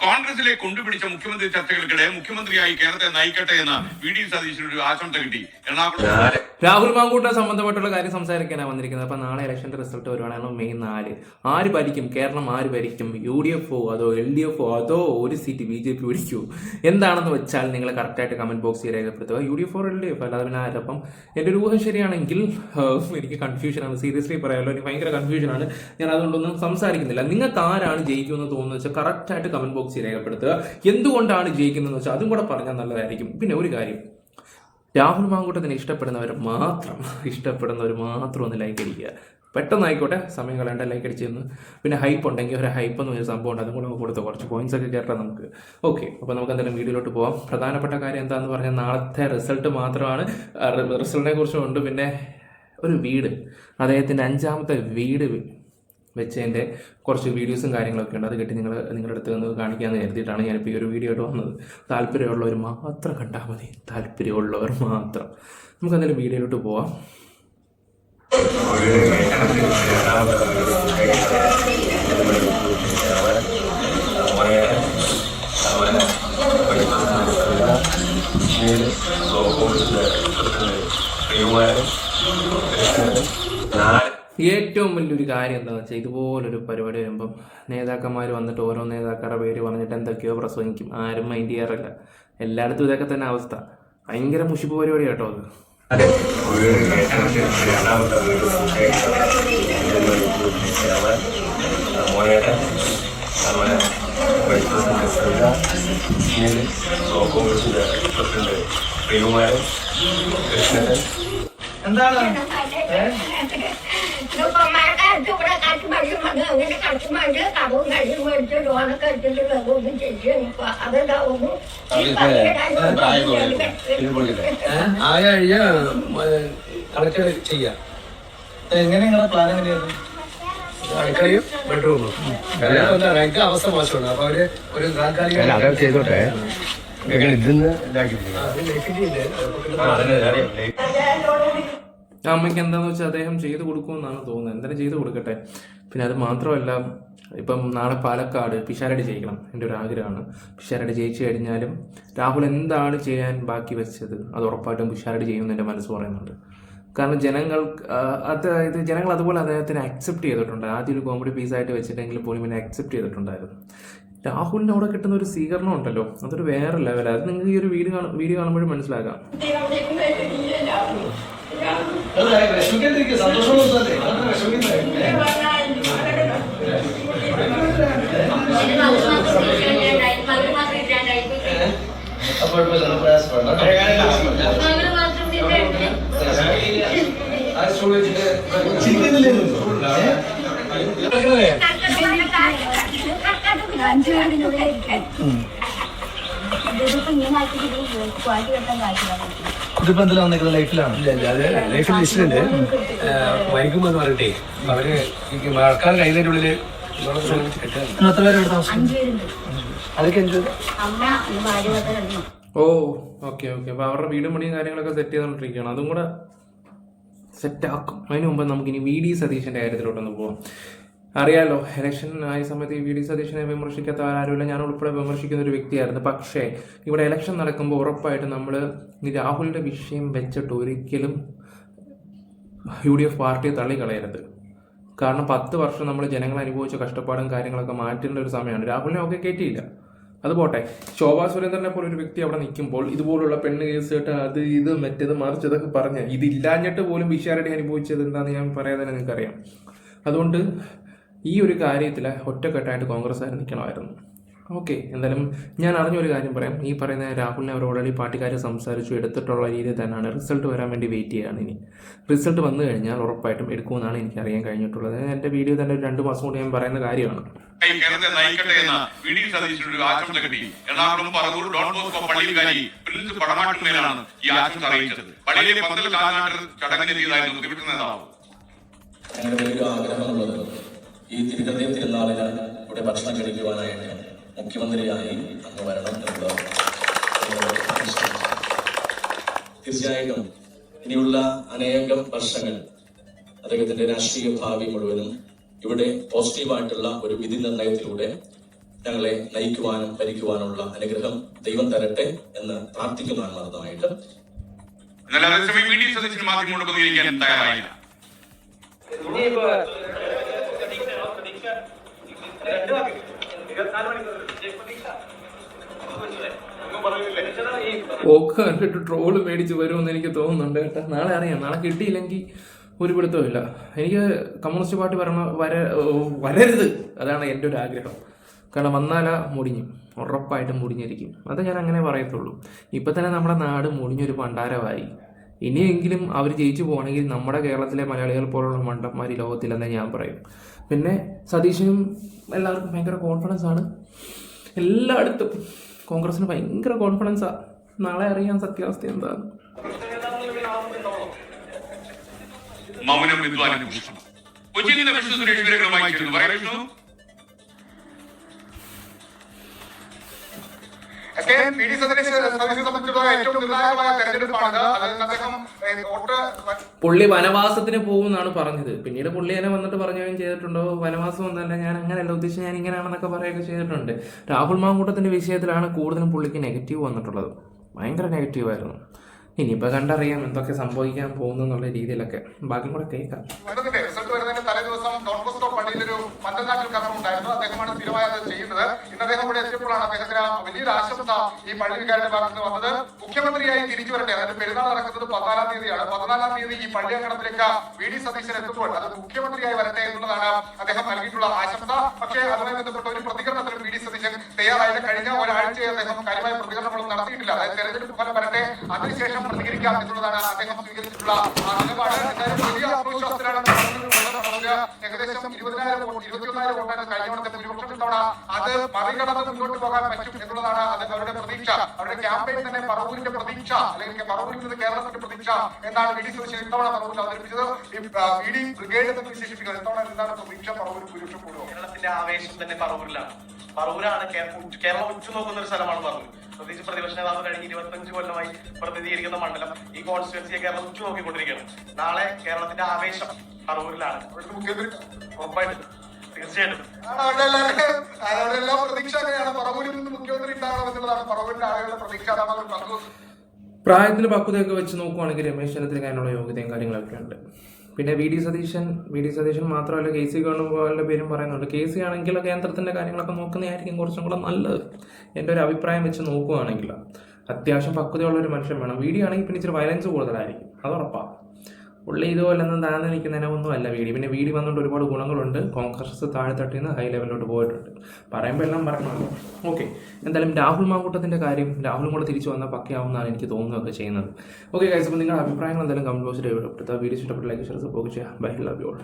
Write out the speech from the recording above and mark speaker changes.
Speaker 1: കോൺഗ്രസിലെ കൊണ്ടുപിടിച്ച മുഖ്യമന്ത്രി ചർച്ചകൾക്കിടെ മുഖ്യമന്ത്രിയായി കേരളത്തെ നയിക്കട്ടെ എന്ന വി.ഡി. സതീശനൊരു ആശംസ കിട്ടി.
Speaker 2: രാഹുൽ മാങ്കൂട്ട സംബന്ധപ്പെട്ടുള്ള കാര്യം സംസാരിക്കാനാണ് വന്നിരിക്കുന്നത്. അപ്പൊ നാളെ ഇലക്ഷന്റെ റിസൾട്ട് വരുവാണെങ്കിൽ മെയ് 4 ആര് ഭരിക്കും, കേരളം ആര് ഭരിക്കും, UDF അതോ LDF അതോ ഒരു സീറ്റ് BJP പിടിക്കൂ എന്താണെന്ന് വെച്ചാൽ നിങ്ങൾ കറക്റ്റായിട്ട് കമന്റ് ബോക്സിൽ രേഖപ്പെടുത്തുക. UDF LDF അല്ലാതെ പിന്നെ ആരപ്പം എന്റെ ഒരു ഊഹം ശരിയാണെങ്കിൽ എനിക്ക് കൺഫ്യൂഷനാണ്, സീരിയസ്ലി പറയാമല്ലോ, എനിക്ക് ഭയങ്കര കൺഫ്യൂഷനാണ്. ഞാൻ അതുകൊണ്ടൊന്നും സംസാരിക്കുന്നില്ല. നിങ്ങൾക്ക് ആരാണ് ജയിക്കുമെന്ന് തോന്നുന്നത് വെച്ചാൽ കറക്റ്റായിട്ട് കമന്റ് ബോക്സിൽ രേഖപ്പെടുത്തുക. എന്തുകൊണ്ടാണ് ജയിക്കുന്നതെന്ന് വെച്ചാൽ അതും കൂടെ പറഞ്ഞാൽ നല്ലതായിരിക്കും. പിന്നെ ഒരു കാര്യം, രാഹുൽ മാങ്കൂട്ടത്തിന് ഇഷ്ടപ്പെടുന്നവർ മാത്രം ഒന്ന് ലൈക്ക് അടിക്കുക. പെട്ടെന്നായിക്കോട്ടെ, സമയം കളയേണ്ട, ലൈക്ക് അടിച്ചിരുന്നു. പിന്നെ ഹൈപ്പ് ഉണ്ടെങ്കിൽ ഒരു ഹൈപ്പ് എന്ന് പറഞ്ഞ സംഭവം ഉണ്ട്, അതും കൂടെ കൊടുത്ത് കുറച്ച് പോയിന്റ്സ് ഒക്കെ കേട്ടാൽ നമുക്ക് ഓക്കെ. അപ്പോൾ നമുക്ക് എന്തായാലും വീഡിയോയിലോട്ട് പോകാം. പ്രധാനപ്പെട്ട കാര്യം എന്താണെന്ന് പറഞ്ഞാൽ നാളത്തെ റിസൾട്ട് മാത്രമാണ്. റിസൾട്ടിനെ കുറിച്ചും ഉണ്ട്. പിന്നെ ഒരു വീട്, അദ്ദേഹത്തിൻ്റെ 5ാമത്തെ വീട് വെച്ചതിൻ്റെ കുറച്ച് വീഡിയോസും കാര്യങ്ങളൊക്കെ ഉണ്ട്. അത് കിട്ടി നിങ്ങളുടെ അടുത്ത് നിന്ന് കാണിക്കാമെന്ന് കരുതിയിട്ടാണ് ഞാനിപ്പോൾ ഈ ഒരു വീഡിയോ ആയിട്ട് വന്നത്. താല്പര്യമുള്ളവർ മാത്രം കണ്ടാൽ മതി, താല്പര്യമുള്ളവർ മാത്രം. നമുക്ക് എന്തായാലും വീഡിയോയിലോട്ട് പോവാം. ഏറ്റവും വലിയൊരു കാര്യം എന്താണെന്ന് വെച്ചാൽ ഇതുപോലൊരു പരിപാടി വരുമ്പം നേതാക്കന്മാർ വന്നിട്ട് ഓരോ നേതാക്കളുടെ പേര് പറഞ്ഞിട്ട് എന്തൊക്കെയോ പ്രസംഗിക്കും. ആരും മൈൻഡ് ചെയ്യാറില്ല. എല്ലായിടത്തും ഇതൊക്കെ തന്നെ അവസ്ഥ. ഭയങ്കര മുഷിപ്പ് പരിപാടി കേട്ടോ അത്.
Speaker 3: എന്താണ് കളക്ട് ചെയ്യാം. എങ്ങനെ നിങ്ങളുടെ പ്ലാൻ എങ്ങനെയായിരുന്നു? അടുക്കളയും ബെഡ്റൂമും എനിക്ക് അവസ്ഥ മോശമാണ്. അപ്പൊ അവര് ഒരു താൽക്കാലിക ചെയ്തോട്ടെ.
Speaker 2: അമ്മയ്ക്ക് എന്താണെന്ന് വെച്ചാൽ അദ്ദേഹം ചെയ്ത് കൊടുക്കുമെന്നാണ് തോന്നുന്നത്. എന്തായാലും ചെയ്ത് കൊടുക്കട്ടെ. പിന്നെ അത് മാത്രമല്ല, ഇപ്പം നാളെ പാലക്കാട് പിഷാരടി ജയിക്കണം, എൻ്റെ ഒരു ആഗ്രഹമാണ്. പിഷാരടി ജയിച്ചു കഴിഞ്ഞാലും രാഹുൽ എന്താണ് ചെയ്യാൻ ബാക്കി വെച്ചത് അത് ഉറപ്പായിട്ടും പിഷാരടി ചെയ്യുമെന്ന് എൻ്റെ മനസ്സ് പറയുന്നുണ്ട്. കാരണം ജനങ്ങൾ അതുപോലെ അദ്ദേഹത്തിന് അക്സെപ്റ്റ് ചെയ്തിട്ടുണ്ട്. ആദ്യം ഒരു കോമഡി പീസായിട്ട് വെച്ചിട്ടെങ്കിൽ പോലും പിന്നെ അക്സെപ്റ്റ് ചെയ്തിട്ടുണ്ടായിരുന്നു. രാഹുലിന് അവിടെ കിട്ടുന്ന ഒരു സ്വീകരണം ഉണ്ടല്ലോ, അതൊരു വേറെ ലെവലാണ്. അത് നിങ്ങൾക്ക് ഈ ഒരു വീഡിയോ കാണുമ്പോഴും മനസ്സിലാക്കാം.
Speaker 3: ഇതിപ്പോ എന്തെല്ലാം വന്നിരിക്കുന്നത് ലൈഫിലാണ്?
Speaker 4: ലൈഫിൽ ലിസ്റ്റിലുണ്ട്. വൈകുമെന്ന് പറഞ്ഞിട്ടേ അവര് മഴക്കാലം കഴിയുന്നതിന്റെ ഉള്ളില്
Speaker 3: എത്ര പേര് ഇവിടെ താമസിക്കും?
Speaker 4: അതൊക്കെ എന്ത്
Speaker 2: ഓക്കെ. അപ്പോൾ അവരുടെ വീടും പണിയും കാര്യങ്ങളൊക്കെ സെറ്റ് ചെയ്തുകൊണ്ടിരിക്കുകയാണ്. അതും കൂടെ സെറ്റാക്കും. അതിന് മുമ്പ് നമുക്കിനി വി.ഡി. സതീശൻ്റെ കാര്യത്തിലോട്ടൊന്ന് പോകാം. അറിയാലോ, ഇലക്ഷൻ ആയ സമയത്ത് ഈ വി.ഡി. സതീശനെ വിമർശിക്കാത്ത ആരുമില്ല. ഞാൻ ഉൾപ്പെടെ വിമർശിക്കുന്ന ഒരു വ്യക്തിയായിരുന്നു. പക്ഷേ ഇവിടെ ഇലക്ഷൻ നടക്കുമ്പോൾ ഉറപ്പായിട്ടും നമ്മൾ ഈ രാഹുലിൻ്റെ വിഷയം വെച്ചിട്ട് ഒരിക്കലും UDF പാർട്ടിയെ തള്ളിക്കളയരുത്. കാരണം 10 വർഷം നമ്മൾ ജനങ്ങൾ അനുഭവിച്ച കഷ്ടപ്പാടും കാര്യങ്ങളൊക്കെ മാറ്റേണ്ട ഒരു സമയമാണ്. രാഹുലിനെ ഒക്കെ കയറ്റിയില്ല, അത് പോട്ടെ. ശോഭാ സുരേന്ദ്രനെ പോലെ ഒരു വ്യക്തി അവിടെ നിൽക്കുമ്പോൾ ഇതുപോലുള്ള പെണ്ണ് കേസ് കേട്ട് അത് ഇത് മറ്റേത് മറിച്ചതൊക്കെ പറഞ്ഞ് ഇതില്ലാഞ്ഞിട്ട് പോലും പിഷാരടി അനുഭവിച്ചത് എന്താണെന്ന് ഞാൻ പറയാതെ തന്നെ നിങ്ങൾക്കറിയാം. അതുകൊണ്ട് ഈ ഒരു കാര്യത്തിൽ ഒറ്റക്കെട്ടായിട്ട് കോൺഗ്രസ്സുകാർ നിൽക്കണമായിരുന്നു. ഓക്കെ, എന്തായാലും ഞാൻ അറിഞ്ഞൊരു കാര്യം പറയാം. ഈ പറയുന്ന രാഹുലിനെ അവർ ഓൾറെഡി പാർട്ടിക്കാർ സംസാരിച്ചു എടുത്തിട്ടുള്ള രീതിയിൽ തന്നെയാണ്. റിസൾട്ട് വരാൻ വേണ്ടി വെയിറ്റ് ചെയ്യുകയാണ്. ഇനി റിസൾട്ട് വന്നു കഴിഞ്ഞാൽ ഉറപ്പായിട്ടും എടുക്കുമെന്നാണ് എനിക്ക് അറിയാൻ കഴിഞ്ഞിട്ടുള്ളത്. എൻ്റെ വീഡിയോ തന്നെ ഒരു 2 മാസം കൊണ്ട് ഞാൻ പറയുന്ന കാര്യമാണ്.
Speaker 1: കേരളത്തെ നയിക്കട്ടെ എന്ന വി.ഡി. സതീശനൊരു ആശംസ കിട്ടി. എറണാകുളം പറവൂർ ഡോൺ ബോസ്കോ പള്ളിവികാരി പ്രിൻസ് പടമാട്ടുമേലാണ് ഈ ആശംസ അറിയിച്ചത്. പള്ളിയിലെ പന്തൽ കാലാട്ട് ചടങ്ങിനെതിരായിരുന്നു വിവിധ നേതാവ്.
Speaker 5: അങ്ങനെ വലിയൊരു ആഗ്രഹമുള്ളത് ഈ തിരുഹൃദയം തിരുനാളിന് ഇവിടെ ഭക്ഷണം കഴിക്കുവാനായിട്ട് മുഖ്യമന്ത്രിയായി അങ്ങ് വരണം എന്നുള്ളത്. തീർച്ചയായിട്ടും ഇനിയുള്ള അനേകം വർഷങ്ങൾ അദ്ദേഹത്തിന്റെ രാഷ്ട്രീയ ഭാവി മുഴുവനും ഇവിടെ പോസിറ്റീവായിട്ടുള്ള ഒരു വിധി നിർണയത്തിലൂടെ ഞങ്ങളെ നയിക്കുവാനും ഭരിക്കുവാനുള്ള അനുഗ്രഹം ദൈവം തരട്ടെ എന്ന് പ്രാർത്ഥിക്കുന്നു ആത്മാർത്ഥമായിട്ട്.
Speaker 1: എന്നാൽ അതേസമയം വി ഡി സതീശൻ മാധ്യമങ്ങളോട് പ്രതികരിക്കാൻ തയ്യാറായില്ല.
Speaker 2: ഒക്കെ കണ്ടിട്ട് ട്രോള് മേടിച്ച് വരുമെന്ന് എനിക്ക് തോന്നുന്നുണ്ട് കേട്ടോ. നാളെ അറിയാം. നാളെ കിട്ടിയില്ലെങ്കിൽ ഒരു പിടുത്തമില്ല. എനിക്ക് കമ്മ്യൂണിസ്റ്റ് പാർട്ടി വരരുത്, അതാണ് എൻ്റെ ഒരു ആഗ്രഹം. കാരണം വന്നാലാ മുടിഞ്ഞു, ഉറപ്പായിട്ടും മുടിഞ്ഞിരിക്കും. അത് ഞാൻ അങ്ങനെ പറയത്തുള്ളൂ. ഇപ്പം തന്നെ നമ്മുടെ നാട് മുടിഞ്ഞൊരു പണ്ടാരമായി. ഇനിയെങ്കിലും അവർ ജയിച്ചു പോകണമെങ്കിൽ നമ്മുടെ കേരളത്തിലെ മലയാളികൾ പോലുള്ള മണ്ടന്മാർ ഈ ലോകത്തില്ലെന്നേ ഞാൻ പറയും. പിന്നെ സതീശനും എല്ലാവർക്കും ഭയങ്കര കോൺഫിഡൻസ് ആണ്. എല്ലായിടത്തും കോൺഗ്രസിന് ഭയങ്കര കോൺഫിഡൻസാണ്. നാളെ അറിയാൻ സത്യാവസ്ഥ എന്താണ്.
Speaker 1: മൗനം വിദ്വാനും ഭൂഷണം. കൊച്ചിയിൽ നിന്ന് വിഷ്ണു സുരേഷ് വിവരങ്ങളുമായി ചേരുന്നു. പറയൂ വിഷ്ണു.
Speaker 2: പുള്ളി വനവാസത്തിന് പോകുമെന്നാണ് പറഞ്ഞത്. പിന്നീട് പുള്ളി തന്നെ വന്നിട്ട് പറയുകയും ചെയ്തിട്ടുണ്ടോ വനവാസം ഒന്നല്ല, ഞാൻ അങ്ങനെയല്ല ഉദ്ദേശിച്ച്, ഞാൻ ഇങ്ങനെയാണെന്നൊക്കെ പറയുകയൊക്കെ ചെയ്തിട്ടുണ്ട്. രാഹുൽ മാങ്കൂട്ടത്തിന്റെ വിഷയത്തിലാണ് കൂടുതലും പുള്ളിക്ക് നെഗറ്റീവ് വന്നിട്ടുള്ളത്. ഭയങ്കര നെഗറ്റീവായിരുന്നു. ഇനിയിപ്പോൾ കണ്ടറിയാം എന്തൊക്കെ സംഭവിക്കാൻ പോകുന്നു എന്നുള്ള രീതിയിലൊക്കെ. ബാക്കി കൂടെ കേൾക്കാം.
Speaker 6: റിസൾട്ട് വരുന്നതിന് തലേദിവസം ഡോൺ ബോസ്കോ പള്ളിയിലൊരു മന്ദനാട്ടിൽ കർമ്മം ഉണ്ടായിരുന്നു. അദ്ദേഹമാണ് സ്ഥിരമായി അത് ചെയ്യുന്നത്. ഇന്ന് അദ്ദേഹം ഇവിടെ എത്തിയപ്പോഴാണ് അദ്ദേഹത്തിന് വലിയൊരു ആശംസ ഈ പള്ളിക്കാരുടെ ഭാഗത്ത് വന്നത്. മുഖ്യമന്ത്രിയായി തിരിച്ചു വരട്ടെ. അതായത് പെരുന്നാൾ നടക്കുന്നത് 14-ാം തീയതിയാണ്. 14-ാം തീയതി ഈ പള്ളി അങ്കണത്തിലേക്ക് വി ഡി സതീശൻ എത്തുമ്പോൾ അത് മുഖ്യമന്ത്രിയായി വരട്ടെ എന്നുള്ളതാണ് അദ്ദേഹം നൽകിയിട്ടുള്ള ആശംസ. പക്ഷേ അതുമായി ബന്ധപ്പെട്ട ഒരു പ്രതികരണത്തിലും വി ഡി സതീശൻ തയ്യാറായില്ല. കഴിഞ്ഞ ഒരാഴ്ചയെ അദ്ദേഹം കാര്യമായ പ്രതികരണങ്ങളൊന്നും നടത്തിയിട്ടില്ല. അതായത് തെരഞ്ഞെടുപ്പ് ഫലം വരട്ടെ, അതിനുശേഷം പ്രതികരിക്കാം എന്നുള്ളതാണ് അദ്ദേഹം സ്വീകരിച്ചിട്ടുള്ള നിലപാട്. എന്തായാലും വലിയ ആത്മവിശ്വാസത്തിലാണ് ഏകദേശം 20,000 വോട്ട് 21,000 വോട്ടാണ് കഴിഞ്ഞ വട്ടത്തെ ഭൂരിപക്ഷം. തവണ അത് മറികടന്ന് മുന്നോട്ട് പോകാൻ പറ്റും എന്നുള്ളതാണ് അവരുടെ പ്രതീക്ഷ. അവരുടെ ക്യാമ്പയിൻ തന്നെ പറവൂരിന്റെ പ്രതീക്ഷ, അല്ലെങ്കിൽ പറവൂരിൽ നിന്ന് കേരളത്തിന്റെ പ്രതീക്ഷ എന്നാണ് വി ഡി സതീശൻ ഇത്തവണ പറവൂരിൽ അവതരിപ്പിച്ചത്. വി ഡി ബ്രിഗേഡ് എന്ന് വിശേഷിപ്പിക്കുന്നത്. ഇത്തവണ എന്താണ് പ്രതീക്ഷ? പറവൂർ ഭൂരിപക്ഷം കൂടുമോ?
Speaker 7: കേരളത്തിന്റെ ആവേശം തന്നെ പറവൂരിലാണ്. പറവൂരാണ് കേരളം ഉറ്റുനോക്കുന്ന ഒരു സ്ഥലമാണ് പറവൂർ. പ്രത്യേകിച്ച് പ്രതിപക്ഷ നേതാവ് കഴിഞ്ഞ 25 കൊല്ലമായി പ്രതിനിധീകരിക്കുന്ന മണ്ഡലം, ഈ കോൺസ്റ്റിറ്റ്യുവൻസിയെ കേരളം ഉറ്റുനോക്കിക്കൊണ്ടിരിക്കുകയാണ്. നാളെ കേരളത്തിന്റെ ആവേശം പറവൂരിലാണ്. ഉറപ്പായിട്ടും, തീർച്ചയായിട്ടും.
Speaker 6: അവരെല്ലാം പ്രതീക്ഷ അങ്ങനെയാണ്. പറവൂരിൽ നിന്ന് മുഖ്യമന്ത്രി ഉണ്ടാകണമെന്നുള്ളതാണ് പറവൂരിന്റെ ആളുകളുടെ പ്രതീക്ഷ.
Speaker 2: പ്രായത്തിൽ പക്വതയൊക്കെ വെച്ച് നോക്കുവാണെങ്കിൽ രമേശ് ചെന്നിത്തലയ്ക്ക് അതിനുള്ള യോഗ്യതയും കാര്യങ്ങളൊക്കെ ഉണ്ട്. പിന്നെ വി ഡി സതീശൻ മാത്രമല്ല, കെ സി വേണുഗോപാലിന്റെ പേരും പറയുന്നുണ്ട്. കെ സി ആണെങ്കിൽ കേന്ദ്രത്തിന്റെ കാര്യങ്ങളൊക്കെ നോക്കുന്നതായിരിക്കും കുറച്ചും കൂടെ നല്ലത്. എൻ്റെ ഒരു അഭിപ്രായം വെച്ച് നോക്കുകയാണെങ്കിൽ അത്യാവശ്യം പക്വതയുള്ള ഒരു മനുഷ്യൻ വേണം. വി ഡി ആണെങ്കിൽ പിന്നെ ഇച്ചിരി വയലൻസ് കൂടുതലായിരിക്കും, അത് ഉറപ്പാണ്. പുള്ളി ഇതുപോലൊന്നും താഴ്ന്നു നിൽക്കുന്നതിനൊന്നും അല്ല വി ഡി. പിന്നെ വി ഡി വന്നുകൊണ്ട് ഒരുപാട് ഗുണങ്ങളുണ്ട്. കോൺഗ്രസ് താഴെത്തട്ടിൽ നിന്ന് ഹൈ ലെവലിലോട്ട് പോയിട്ടുണ്ട്. പറയുമ്പോൾ എല്ലാം പറയണമല്ലോ. ഓക്കെ, എന്തായാലും രാഹുൽ മാങ്കൂട്ടത്തിൻ്റെ കാര്യം, രാഹുലും കൂടെ തിരിച്ചു വന്നാൽ പക്കയാവുന്നതാണ് എനിക്ക് തോന്നുന്നതൊക്കെ ചെയ്യുന്നത്. ഓക്കെ ഗൈസ്, അപ്പോൾ നിങ്ങളുടെ അഭിപ്രായങ്ങൾ എന്തായാലും കമന്റ് ബോക്സിൽ രേഖപ്പെടുത്തുക. വീഡിയോ ഇഷ്ടപ്പെട്ട ലൈക്ക് ഷെയർ സപ്പോർട്ട് ചെയ്യുക. Bye, love you all.